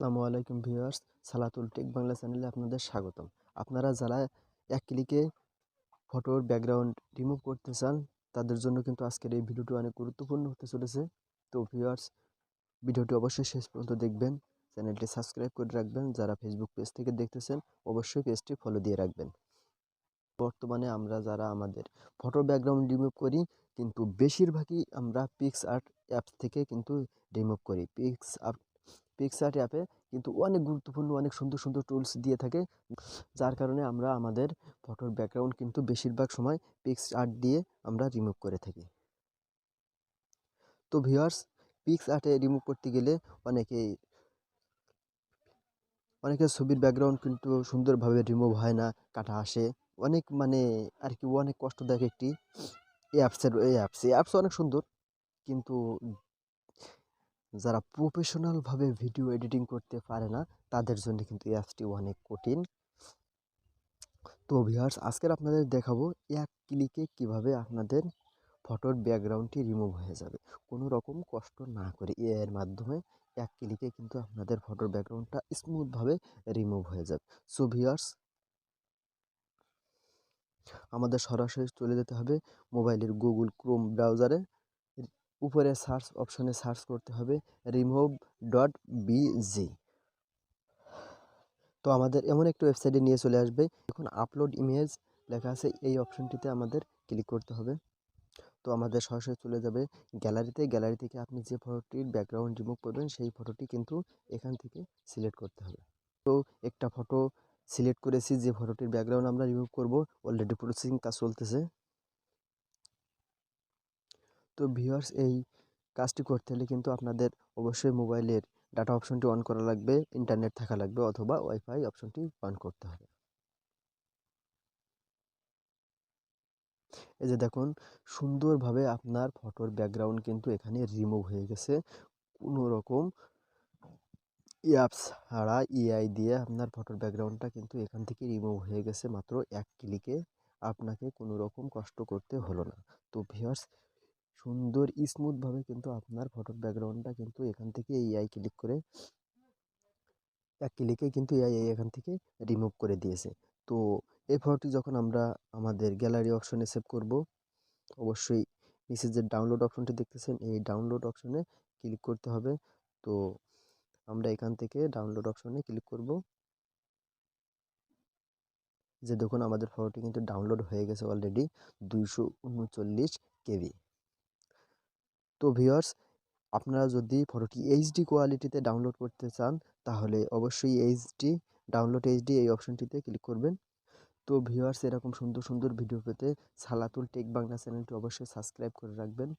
আসসালামু আলাইকুম ভিউয়ার্স, সালাতুল টেক বাংলা চ্যানেলে আপনাদের স্বাগতম। আপনারা যারা এক ক্লিকে ফটোর ব্যাকগ্রাউন্ড রিমুভ করতে চান তাদের জন্য কিন্তু আজকের এই ভিডিওটি অনেক গুরুত্বপূর্ণ হতে চলেছে। তো ভিউয়ার্স, ভিডিওটি অবশ্যই শেষ পর্যন্ত দেখবেন, চ্যানেলটি সাবস্ক্রাইব করে রাখবেন। যারা ফেসবুক পেজ থেকে দেখতেছেন অবশ্যই পেজটি ফলো দিয়ে রাখবেন। বর্তমানে আমরা যারা আমাদের ফটো ব্যাকগ্রাউন্ড রিমুভ করি কিন্তু বেশিরভাগই আমরা পিক্সআর্ট অ্যাপস থেকে কিন্তু রিমুভ করি। পিক্সআর্ট অ্যাপে কিন্তু অনেক গুরুত্বপূর্ণ অনেক সুন্দর সুন্দর টুলস দিয়ে থাকে, যার কারণে আমরা আমাদের ফটোর ব্যাকগ্রাউন্ড কিন্তু বেশিরভাগ সময় পিক্সআর্ট দিয়ে আমরা রিমুভ করে থাকি। তো ভিউয়ার্স, পিক্সআর্টে রিমুভ করতে গেলে অনেকের ছবির ব্যাকগ্রাউন্ড কিন্তু সুন্দরভাবে রিমুভ হয় না, কাটা আসে। অনেক কষ্টদায়ক একটি এই অ্যাপস অনেক সুন্দর, কিন্তু যারা প্রফেশনালভাবে ভিডিও এডিটিং করতে পারে না তাদের জন্য কিন্তু এই অ্যাপসটি অনেক কঠিন। তো ভিউয়ার্স, আজকের আপনাদের দেখাবো এক ক্লিকে কিভাবে আপনাদের ফটোর ব্যাকগ্রাউন্ডটি রিমুভ হয়ে যাবে কোনো রকম কষ্ট না করে। এর মাধ্যমে এক ক্লিকে কিন্তু আপনাদের ফটোর ব্যাকগ্রাউন্ডটা স্মুথভাবে রিমুভ হয়ে যাবে। সো ভিউয়ার্স, আমাদের সরাসরি চলে যেতে হবে মোবাইলের গুগল ক্রোম ব্রাউজারে। উপরে সার্চ অপশনে সার্চ করতে হবে remove.bg। তো আমাদের এমন একটি ওয়েবসাইটে নিয়ে চলে আসবে। এখন আপলোড ইমেজ লেখা আছে, এই অপশনটিতে আমাদের ক্লিক করতে হবে। তো আমাদের সরাসরি চলে যাবে গ্যালারি থেকে আপনি যে ফটোটির ব্যাকগ্রাউন্ড রিমুভ করবেন সেই ফটোটি কিন্তু এখান থেকে সিলেক্ট করতে হবে। তো একটা ফটো সিলেক্ট করেছি, যে ফটোটির ব্যাকগ্রাউন্ড আমরা রিমুভ করব। অলরেডি প্রসেসিং কাজ চলতেছে। তো ভিউয়ার্স, এই কাজটি করতে হলে কিন্তু আপনাদের অবশ্যই মোবাইলের ডাটা অপশনটি অন করা লাগবে, ইন্টারনেট থাকা লাগবে, অথবা ওয়াইফাই অপশনটি অন করতে হবে। এই যে দেখুন, সুন্দরভাবে আপনার ফটোর ব্যাকগ্রাউন্ড কিন্তু এখানে রিমুভ হয়ে গেছে। কোনো রকম অ্যাপস ছাড়া এআই দিয়ে আপনার ফটোর ব্যাকগ্রাউন্ডটা কিন্তু এখান থেকে রিমুভ হয়ে গেছে মাত্র এক ক্লিকে। আপনাকে কোনো রকম কষ্ট করতে হলো না। তো ভিউয়ার্স, সুন্দর স্মুথভাবে কিন্তু আপনার ফটোর ব্যাকগ্রাউন্ডটা কিন্তু এখান থেকে এআই ক্লিক করে এক ক্লিকে কিন্তু এআই এখান থেকে রিমুভ করে দিয়েছে। তো এই ফটোটি যখন আমরা আমাদের গ্যালারি অপশনে সেভ করব, অবশ্যই নিচে যে ডাউনলোড অপশনটি দেখতেছেন এই ডাউনলোড অপশনে ক্লিক করতে হবে। তো আমরা এখান থেকে ডাউনলোড অপশনে ক্লিক করব। যে দেখুন, আমাদের ফটোটি কিন্তু ডাউনলোড হয়ে গেছে অলরেডি 239 কেবি। তো ভিউয়ার্স, আপনারা যদি ফটোটি এইচডি কোয়ালিটিতে ডাউনলোড করতে চান তাহলে অবশ্যই ডাউনলোড এইচডি এই অপশনটিতে ক্লিক করবেন। তো ভিউয়ার্স, এরকম সুন্দর সুন্দর ভিডিও পেতে সালাতুল টেক বাংলা চ্যানেলটি অবশ্যই সাবস্ক্রাইব করে রাখবেন।